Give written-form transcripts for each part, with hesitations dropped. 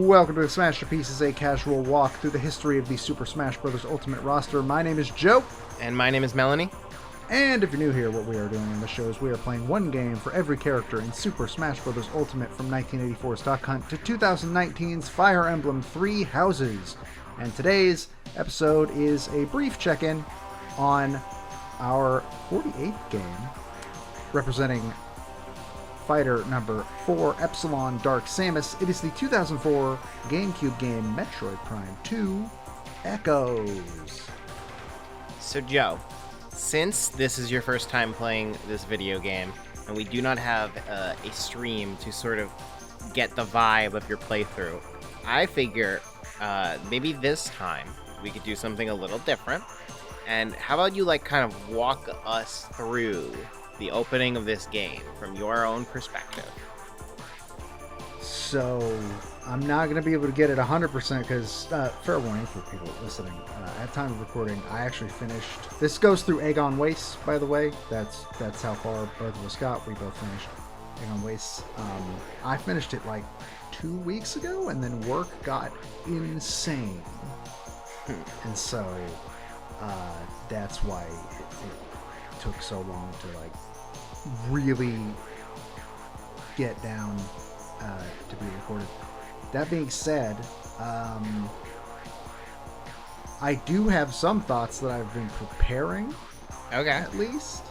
Welcome to the Smashterpieces, a casual walk through the history of the Super Smash Bros. Ultimate roster. My name is Joe. And my name is Melanie. And if you're new here, what we are doing in the show is we are playing one game for every character in Super Smash Bros. Ultimate from 1984's Duck Hunt to 2019's Fire Emblem Three Houses. And today's episode is a brief check-in on our 48th game, representing fighter number 4, Epsilon Dark Samus. It is the 2004 GameCube game Metroid Prime 2 Echoes. So Joe, since this is your first time playing this video game, and we do not have a stream to sort of get the vibe of your playthrough, I figure maybe this time we could do something a little different. And how about you kind of walk us through the opening of this game from your own perspective? So, I'm not going to be able to get it 100% because, fair warning for people listening, at time of recording, I actually finished. This goes through Agon Wastes, by the way. That's how far both of us got. We both finished Agon Wastes. I finished it like 2 weeks ago, and then work got insane. And so, that's why it took so long to really get down to be recorded. That being said, I do have some thoughts that I've been preparing. Okay. At least.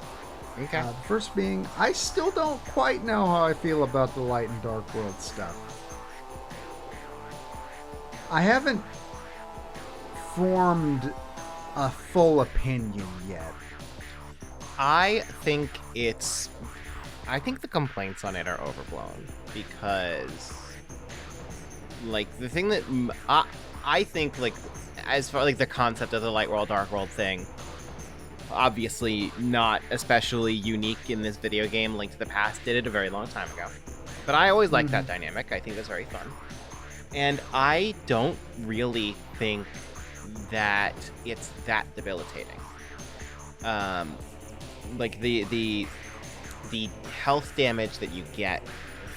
Okay. The first being, I still don't quite know how I feel about the light and dark world stuff. I haven't formed a full opinion yet. I think the complaints on it are overblown because, the thing that I think, as far the concept of the light world, dark world thing, obviously not especially unique in this video game. Link to the Past did it a very long time ago. But I always liked that dynamic. I think that's very fun. And I don't really think that it's that debilitating. The health damage that you get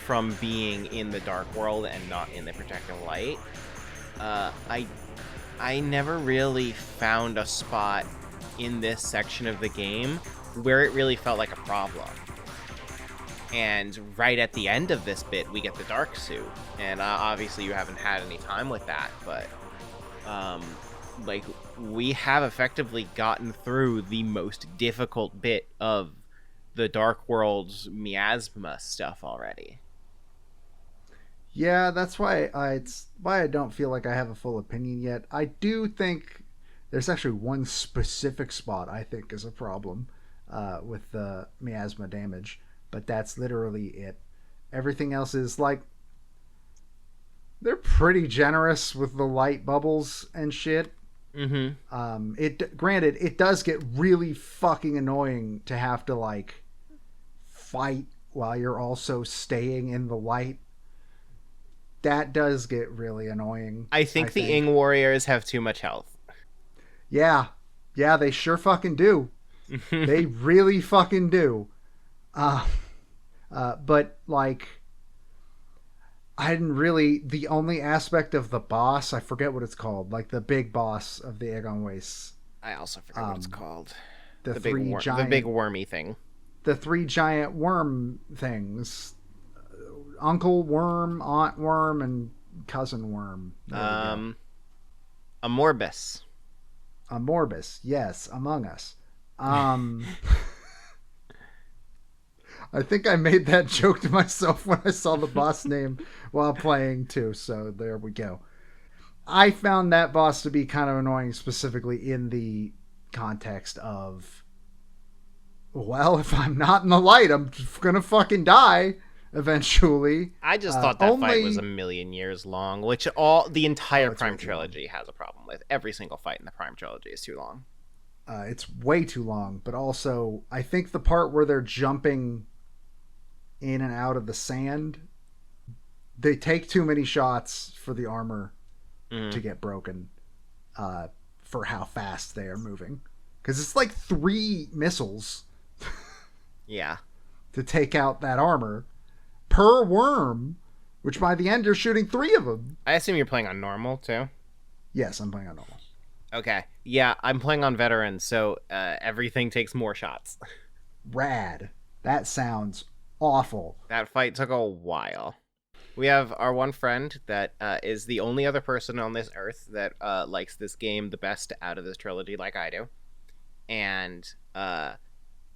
from being in the dark world and not in the protective light, I never really found a spot in this section of the game where it really felt like a problem. And right at the end of this bit, we get the dark suit, and obviously you haven't had any time with that, but we have effectively gotten through the most difficult bit of the Dark World's miasma stuff already. Yeah, that's why I don't feel like I have a full opinion yet. I do think there's actually one specific spot I think is a problem with the miasma damage, but that's literally it. Everything else is they're pretty generous with the light bubbles and shit. Mm-hmm. Granted, it does get really fucking annoying to have to fight while you're also staying in the light. That does get really annoying. I think the Ing Warriors have too much health. Yeah, they sure fucking do. They really fucking do. But I didn't really. The only aspect of the boss, I forget what it's called, the big boss of the Agon Wastes. I also forget what it's called. The big wormy thing. The 3 giant worm things. Uncle Worm, Aunt Worm, and Cousin Worm. Amorbus. Amorbus, yes, Among Us. I think I made that joke to myself when I saw the boss name while playing too, so there we go. I found that boss to be kind of annoying, specifically in the context of, well, if I'm not in the light, I'm gonna fucking die eventually. I just thought that fight was a million years long, which the entire Prime trilogy has a problem with. Every single fight in the Prime trilogy is too long. It's way too long, but also I think the part where they're jumping in and out of the sand, they take too many shots for the armor to get broken for how fast they are moving. Because it's 3 missiles yeah, to take out that armor per worm. which by the end you're shooting 3 of them. I assume you're playing on normal too. Yes, I'm playing on normal. Okay. Yeah, I'm playing on veteran, so everything takes more shots. Rad. That sounds awful. That fight took a while. We have our one friend that is the only other person on this earth that likes this game the best out of this trilogy, like I do. And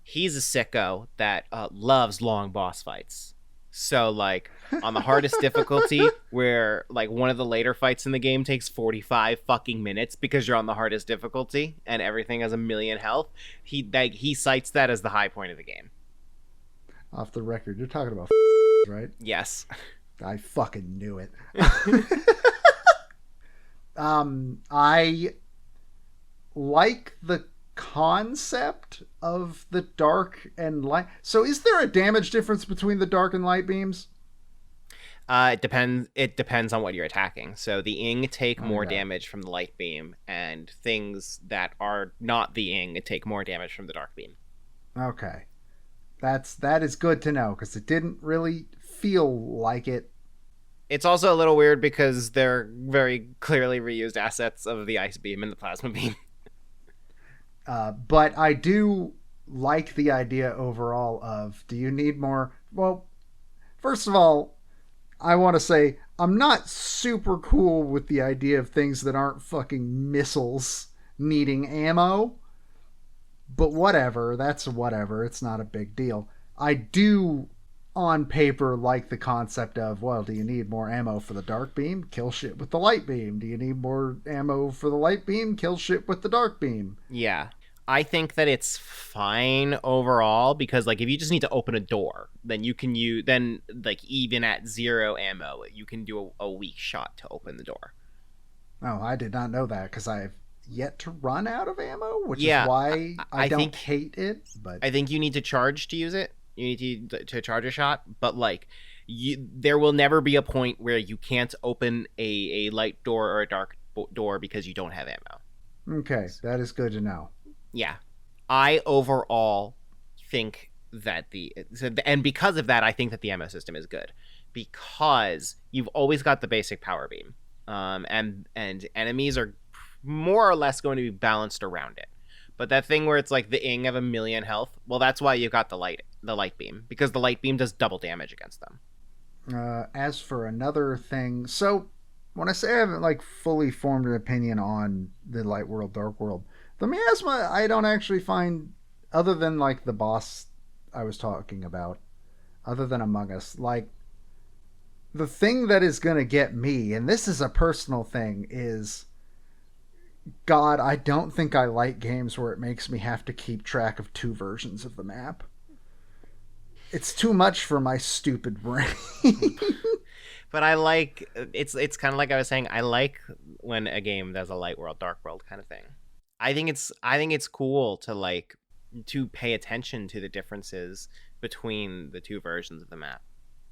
he's a sicko that loves long boss fights. So, like, on the hardest difficulty, where, like, one of the later fights in the game takes 45 fucking minutes because you're on the hardest difficulty and everything has a million health, he cites that as the high point of the game. Off the record, you're talking about right? Yes. I fucking knew it. I like the concept of the dark and light. So is there a damage difference between the dark and light beams? It depends on what you're attacking. So the Ing take more damage from the light beam, and things that are not the Ing take more damage from the dark beam. Okay. That is good to know, because it didn't really feel like it. It's also a little weird because they're very clearly reused assets of the ice beam and the plasma beam. But I do like the idea overall of, do you need more? Well, first of all, I want to say I'm not super cool with the idea of things that aren't fucking missiles needing ammo. But whatever, that's whatever. It's not a big deal. I do, on paper, like the concept of, well, do you need more ammo for the dark beam? Kill shit with the light beam. Do you need more ammo for the light beam? Kill shit with the dark beam. Yeah. I think that it's fine overall because, like, if you just need to open a door, then you can like, even at 0 ammo, you can do a weak shot to open the door. Oh, I did not know that because I've yet to run out of ammo, which is why I don't hate it. But I think you need to charge to use it. You need to charge a shot, but, like, there will never be a point where you can't open a light door or a dark door because you don't have ammo. Okay, that is good to know. Yeah. I overall think that and because of that, I think that the ammo system is good because you've always got the basic power beam, and enemies are more or less going to be balanced around it. But that thing where it's like the Ing of 1,000,000 health, well, that's why you've got the light beam, because the light beam does double damage against them. As for another thing, so when I say I haven't like fully formed an opinion on the light world, dark world, the miasma I don't actually find, other than like the boss I was talking about, other than Among Us, like the thing that is going to get me, and this is a personal thing, is God, I don't think I like games where it makes me have to keep track of 2 versions of the map. It's too much for my stupid brain. But I like, it's kind of like I was saying, I like when a game does a light world, dark world kind of thing. I think it's cool to pay attention to the differences between the 2 versions of the map.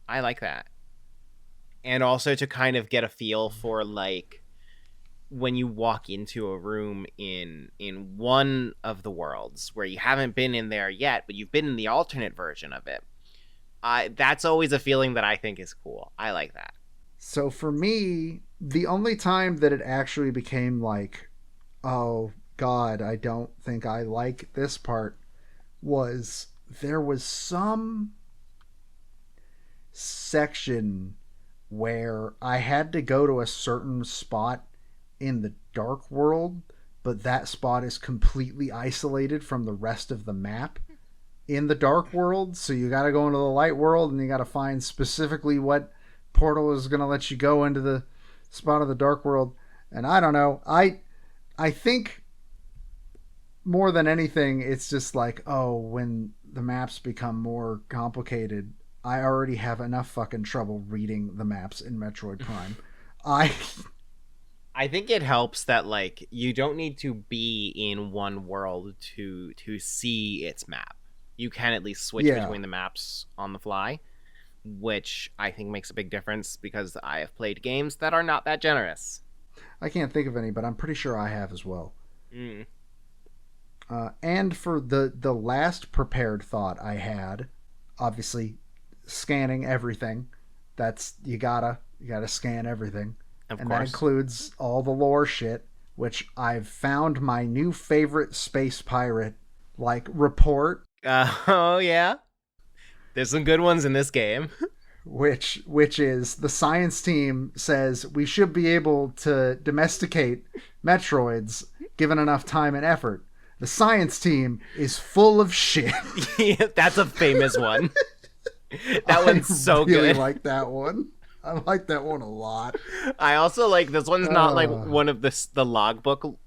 I like that. And also to kind of get a feel for, like, when you walk into a room in one of the worlds where you haven't been in there yet, but you've been in the alternate version of it. That's always a feeling that I think is cool. I like that. So for me, the only time that it actually became like, oh God, I don't think I like this part, was there was some section where I had to go to a certain spot in the dark world, but that spot is completely isolated from the rest of the map in the dark world. So you got to go into the light world and you got to find specifically what portal is going to let you go into the spot of the dark world. And I don't know. I think more than anything, it's just like, oh, when the maps become more complicated, I already have enough fucking trouble reading the maps in Metroid Prime. I think it helps that, like, you don't need to be in one world to see its map. You can at least switch between the maps on the fly, which I think makes a big difference because I have played games that are not that generous. I can't think of any, but I'm pretty sure I have as well. Mm. And for the last prepared thought I had, obviously scanning everything, That's you gotta scan everything, Of and that course. includes all the lore shit. Which I've found my new favorite space pirate report, Oh yeah. There's some good ones in this game. which is the science team says we should be able to domesticate Metroids given enough time and effort. The science team is full of shit. Yeah, that's a famous one. That I one's so really good. like that one. I like that one a lot. I also like this one's not like Uh, one of the logbook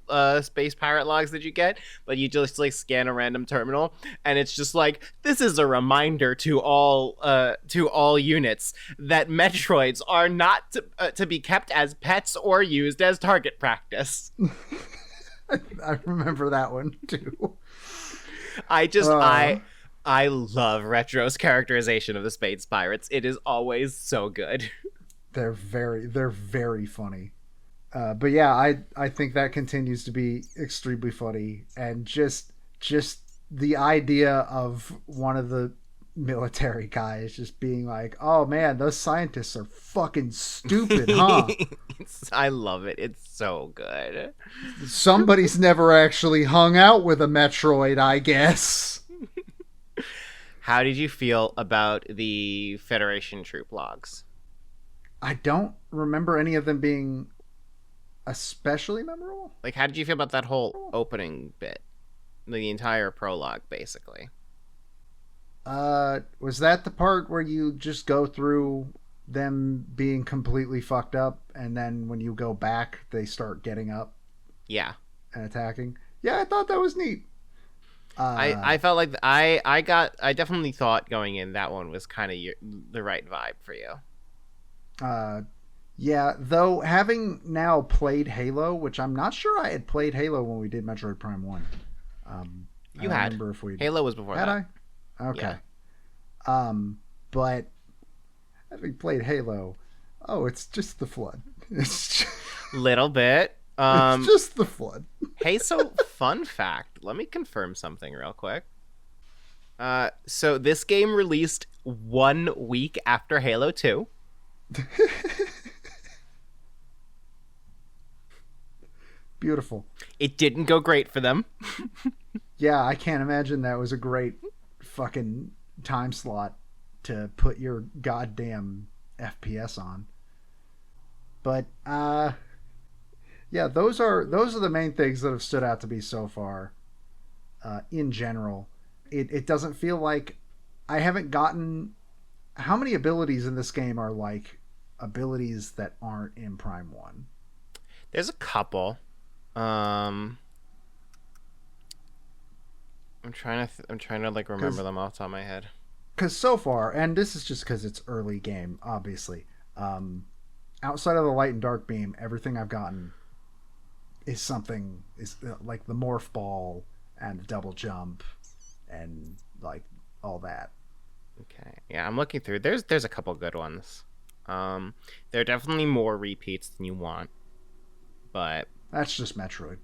space pirate logs that you get, but you just like scan a random terminal and it's just like this is a reminder to all units that Metroids are not to be kept as pets or used as target practice. I remember that one too. I just Uh, I love Retro's characterization of the space pirates. It is always so good. they're very funny. But yeah, I think that continues to be extremely funny, and just the idea of one of the military guys just being like, "Oh man, those scientists are fucking stupid, huh? I love it. It's so good. Somebody's never actually hung out with a Metroid, I guess." How did you feel about the Federation troop logs? I don't remember any of them being especially memorable. Like, how did you feel about that whole opening bit? The entire prologue, basically. Was that the part where you just go through them being completely fucked up, and then when you go back, they start getting up Yeah. and attacking? Yeah, I thought that was neat. I felt like I definitely thought going in that one was kind of the right vibe for you. Yeah, though having now played Halo, which I'm not sure I had played Halo when we did Metroid Prime 1. You I had. remember if we Halo was before had that. I? Okay. Yeah. But having played Halo, oh, it's just the flood. Little bit. It's just the flood. Hey, so fun fact. Let me confirm something real quick. So this game released 1 week after Halo 2. Beautiful. It didn't go great for them. Yeah, I can't imagine that was a great fucking time slot to put your goddamn FPS on. But yeah, those are the main things that have stood out to me so far. In general, it doesn't feel like I haven't gotten how many abilities in this game are like abilities that aren't in Prime 1. There's a couple. I'm trying to like remember them off the top of my head. Because so far, and this is just because it's early game, obviously. Outside of the light and dark beam, everything I've gotten is like the morph ball and the double jump and like all that. Okay. Yeah, I'm looking through. There's a couple good ones. There are definitely more repeats than you want. But That's just Metroid.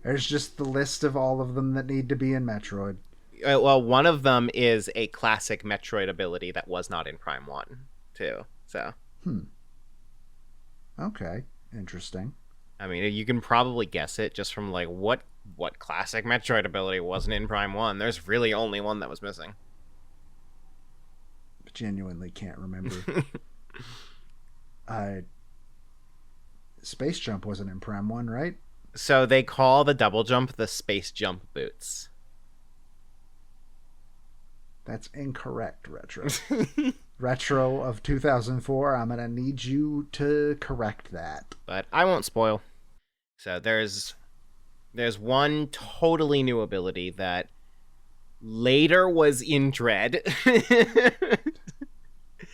There's just the list of all of them that need to be in Metroid. well, one of them is a classic Metroid ability that was not in Prime 1 too. So, Okay, interesting. I mean, you can probably guess it just from like what classic Metroid ability wasn't in Prime 1. There's really only one that was missing. Genuinely can't remember. Space Jump wasn't in Prime 1, right? So they call the double jump the space jump boots. That's incorrect, Retro. Retro of 2004, I'm going to need you to correct that. But I won't spoil. So there's one totally new ability that later was in Dread.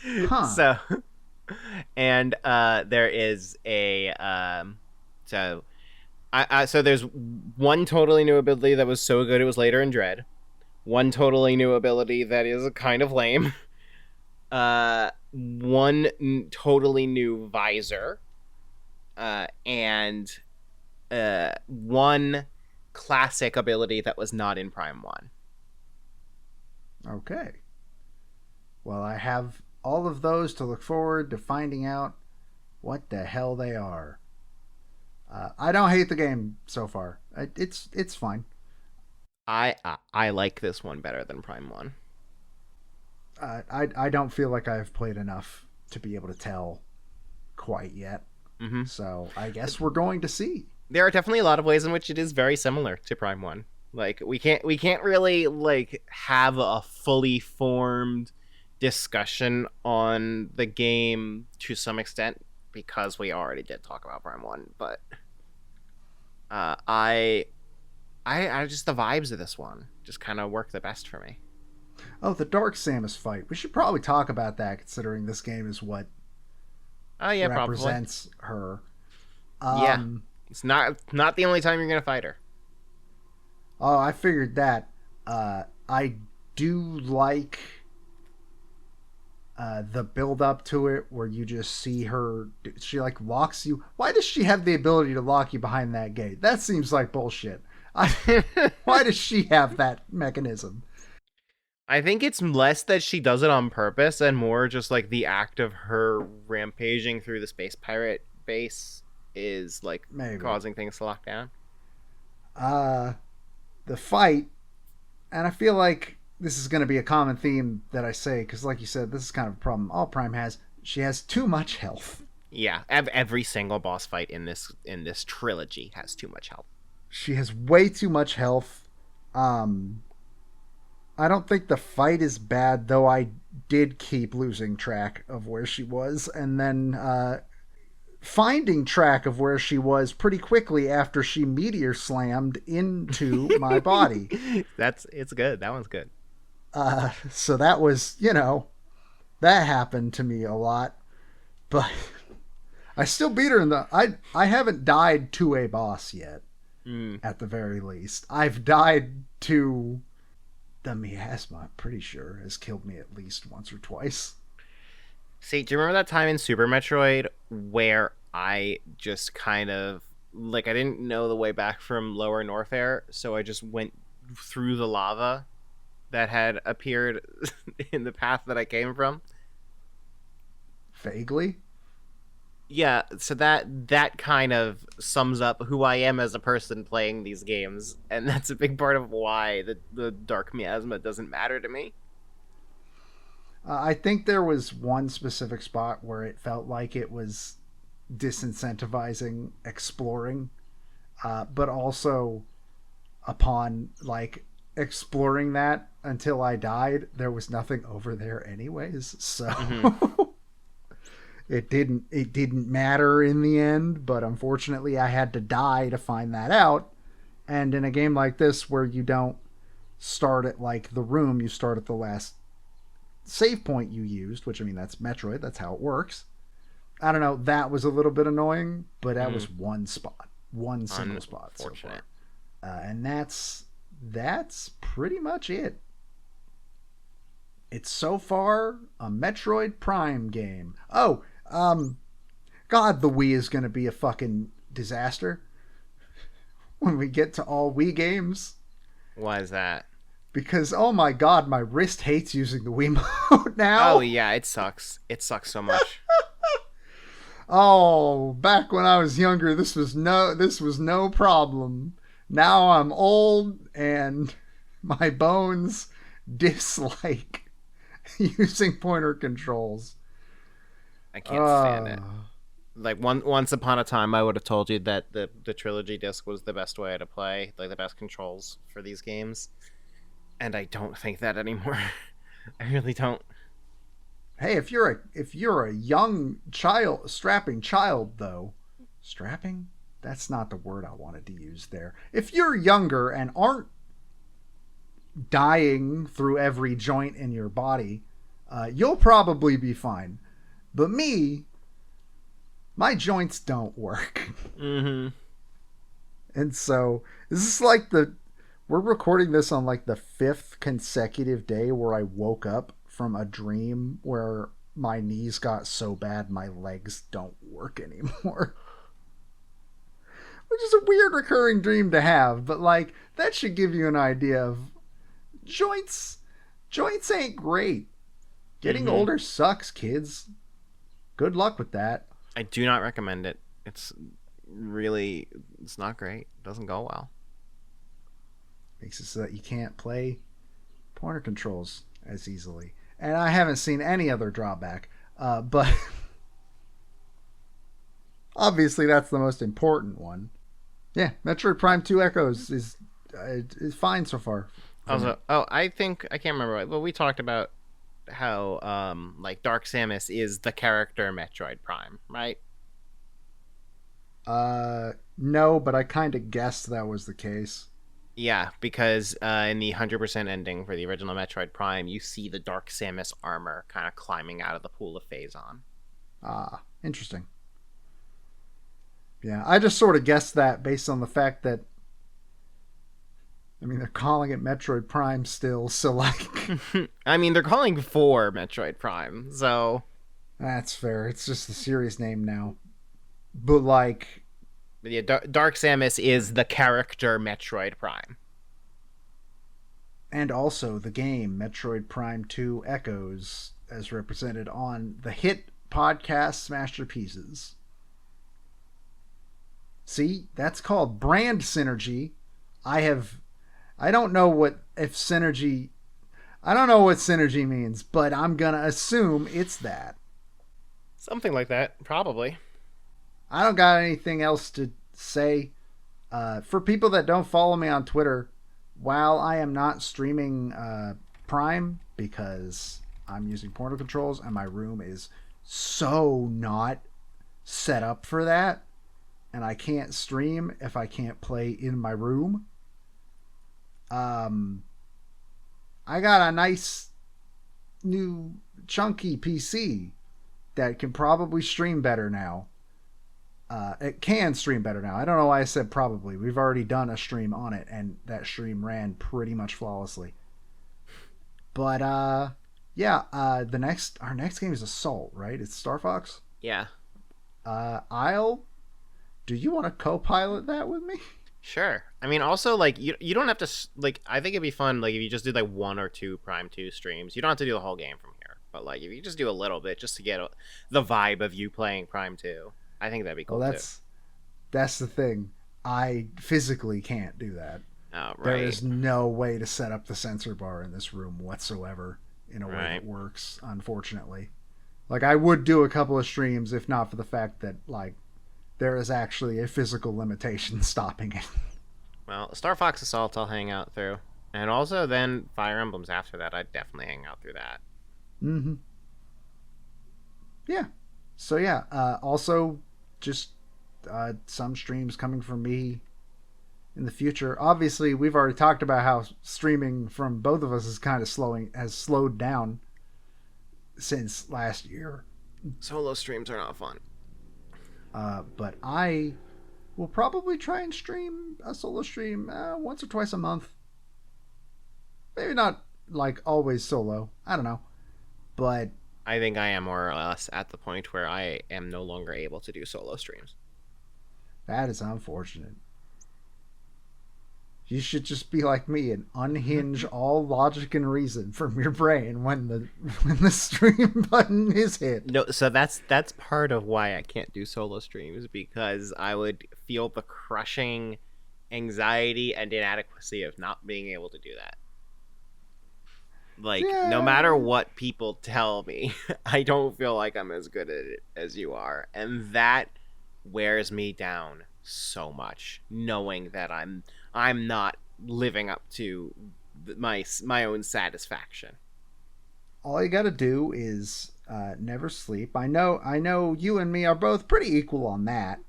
Huh. So and there is a so there's one totally new ability that was so good it was later in Dread. One totally new ability that is kind of lame. One totally new visor. And one classic ability that was not in Prime 1. Okay. Well, I have all of those to look forward to finding out what the hell they are. I don't hate the game so far. It's fine. I like this one better than Prime 1. I don't feel like I've played enough to be able to tell quite yet. Mm-hmm. So I guess we're going to see. There are definitely a lot of ways in which it is very similar to Prime 1. Like we can't really like have a fully formed discussion on the game to some extent because we already did talk about Prime 1, but I just the vibes of this one just kind of work the best for me. Oh, the Dark Samus fight. We should probably talk about that considering this game is what Oh yeah, represents probably. her. Yeah. It's not the only time you're going to fight her. Oh, I figured that. I do like the build up to it where you just see her. She like locks you. Why does she have the ability to lock you behind that gate? That seems like bullshit. Why does she have that mechanism? I think it's less that she does it on purpose and more just like the act of her rampaging through the space pirate base is like Maybe causing things to lock down. The fight, and I feel like this is going to be a common theme that I say because, like you said, this is kind of a problem all Prime has. She has too much health. Yeah, every single boss fight in this trilogy has too much health. She has way too much health. I don't think the fight is bad, though I did keep losing track of where she was, and then finding track of where she was pretty quickly after she meteor slammed into my body. It's good. That one's good. So that was, that happened to me a lot, but I still beat her in the. I haven't died to a boss yet. At the very least, I've died to the miasma. I'm pretty sure has killed me at least once or twice. See, do you remember that time in Super Metroid where I just kind of like I didn't know the way back from Lower North Air, so I just went through the lava that had appeared in the path that I came from? Vaguely. Yeah, so that kind of sums up who I am as a person playing these games, and that's a big part of why the dark miasma doesn't matter to me. I think there was one specific spot where it felt like it was disincentivizing exploring, but also upon like exploring that until I died, there was nothing over there anyways. So it didn't matter in the end. But unfortunately, I had to die to find that out. And in a game like this, where you don't start at like the room, you start at the last save point you used, which I mean that's Metroid, that's how it works. I don't know, that was a little bit annoying, but that was one spot, one single spot so far. And that's pretty much it. It's so far a Metroid Prime game. Oh, God, the Wii is going to be a fucking disaster when we get to all Wii games. Why is that? Because, oh my God, my wrist hates using the Wiimote now. Oh, yeah, it sucks. It sucks so much. Oh, back when I was younger, this was no problem. Now I'm old and my bones dislike using pointer controls. I can't stand it. Like once upon a time, I would have told you that the trilogy disc was the best way to play, like the best controls for these games, and I don't think that anymore. I really don't. Hey, if you're a young child, strapping child though, strapping? That's not the word I wanted to use there. If you're younger and aren't dying through every joint in your body, you'll probably be fine. But me, my joints don't work. Mm-hmm. And so this is like we're recording this on like the 5th consecutive day where I woke up from a dream where my knees got so bad my legs don't work anymore. Which is a weird recurring dream to have, but like that should give you an idea of joints ain't great. Getting older sucks, kids. Good luck with that. I do not recommend it. It's not great. It doesn't go well. Makes it so that you can't play pointer controls as easily. And I haven't seen any other drawback. But obviously that's the most important one. Yeah, Metroid Prime 2 Echoes is fine so far. Also, I can't remember, but we talked about how like Dark Samus is the character Metroid Prime, right? No, but I kind of guessed that was the case. Yeah, because in the 100% ending for the original Metroid Prime, you see the Dark Samus armor kind of climbing out of the pool of Phazon. Ah, interesting. Yeah, I just sort of guessed that based on the fact that, I mean, they're calling it Metroid Prime still, so like... I mean, they're calling 4 Metroid Prime, so... That's fair. It's just the serious name now. But like... But yeah, Dark Samus is the character Metroid Prime. And also the game Metroid Prime 2 Echoes, as represented on the hit podcast Smashterpieces. See, that's called brand synergy. I don't know what synergy means, but I'm gonna assume it's that. Something like that, probably. I don't got anything else to say. For people that don't follow me on Twitter, while I am not streaming Prime because I'm using pointer controls and my room is so not set up for that, and I can't stream if I can't play in my room. I got a nice new chunky PC that can probably stream better now. It can stream better now. I don't know why I said probably. We've already done a stream on it, and that stream ran pretty much flawlessly. But our next game is Assault, right? It's Star Fox. Yeah. Do you want to co-pilot that with me? Sure. I mean, also, like, you don't have to, like, I think it'd be fun, like, if you just did, like, 1 or 2 Prime 2 streams. You don't have to do the whole game from here. But, like, if you just do a little bit just to get the vibe of you playing Prime 2, I think that'd be cool, that's the thing. I physically can't do that. Oh, right. There is no way to set up the sensor bar in this room whatsoever in a way that works, unfortunately. Like, I would do a couple of streams if not for the fact that, like, there is actually a physical limitation stopping it. Well, Star Fox Assault I'll hang out through. And also then Fire Emblems after that, I'd definitely hang out through that. Mm-hmm. Yeah. So yeah, also just some streams coming from me in the future. Obviously, we've already talked about how streaming from both of us is kind of has slowed down since last year. Solo streams are not fun. But I will probably try and stream a solo stream once or twice a month. Maybe not like always solo. I don't know. But I think I am more or less at the point where I am no longer able to do solo streams. That is unfortunate. You should just be like me and unhinge all logic and reason from your brain when the stream button is hit. No, so that's part of why I can't do solo streams, because I would feel the crushing anxiety and inadequacy of not being able to do that. Like, no matter what people tell me, I don't feel like I'm as good at it as you are. And that wears me down so much, knowing that I'm not living up to my own satisfaction. All you gotta do is never sleep. I know you and me are both pretty equal on that,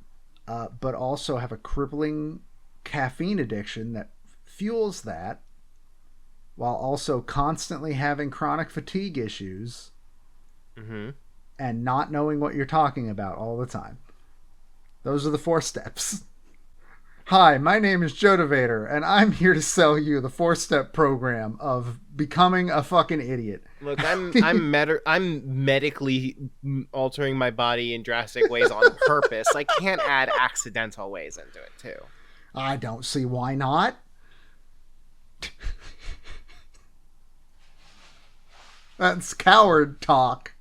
but also have a crippling caffeine addiction that fuels that, while also constantly having chronic fatigue issues and not knowing what you're talking about all the time. Those are the 4 steps. Hi, my name is Joe DeVader, and I'm here to sell you the 4-step program of becoming a fucking idiot. Look, I'm medically altering my body in drastic ways on purpose. I can't add accidental ways into it, too. I don't see why not. That's coward talk.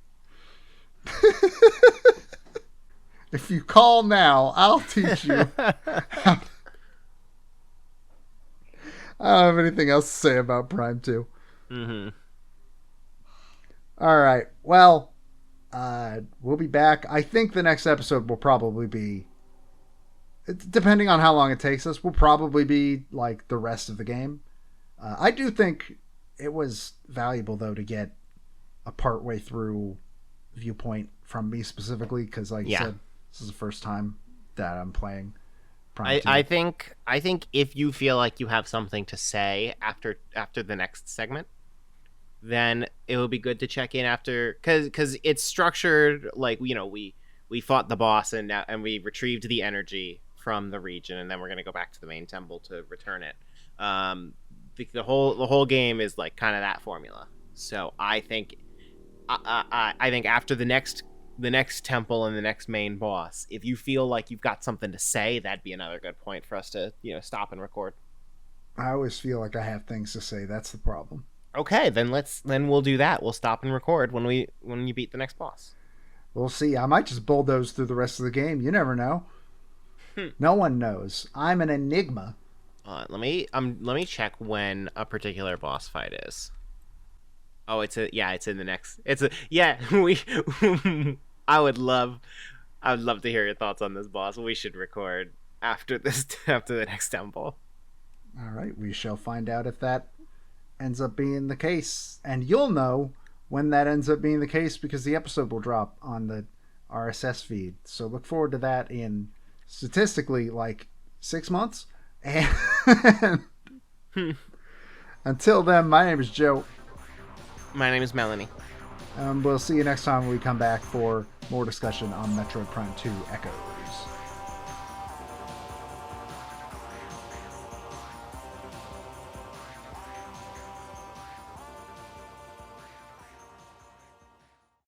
If you call now, I'll teach you. I don't have anything else to say about Prime 2. Mm-hmm. All right. Well, we'll be back. I think the next episode will probably be, depending on how long it takes us, will probably be like the rest of the game. I do think it was valuable, though, to get a partway through viewpoint from me specifically, because, like you said, this is the first time that I'm playing Prime 2. I think if you feel like you have something to say after the next segment, then it will be good to check in after, because it's structured like, you know, we fought the boss and we retrieved the energy from the region, and then we're gonna go back to the main temple to return it. The whole game is like kind of that formula. So I think after the next temple and the next main boss, if you feel like you've got something to say, that'd be another good point for us to, you know, stop and record. I always feel like I have things to say. That's the problem. Okay, then we'll do that. We'll stop and record when you beat the next boss. We'll see. I might just bulldoze through the rest of the game. You never know. No one knows. I'm an enigma. Let me check when a particular boss fight is. Oh, it's in the next. We. I would love to hear your thoughts on this boss. We should record after the next temple. All right, we shall find out if that ends up being the case, and you'll know when that ends up being the case because the episode will drop on the RSS feed. So look forward to that in statistically like 6 months. And until then, my name is Joe. My name is Melanie. We'll see you next time when we come back for more discussion on Metroid Prime 2 Echo.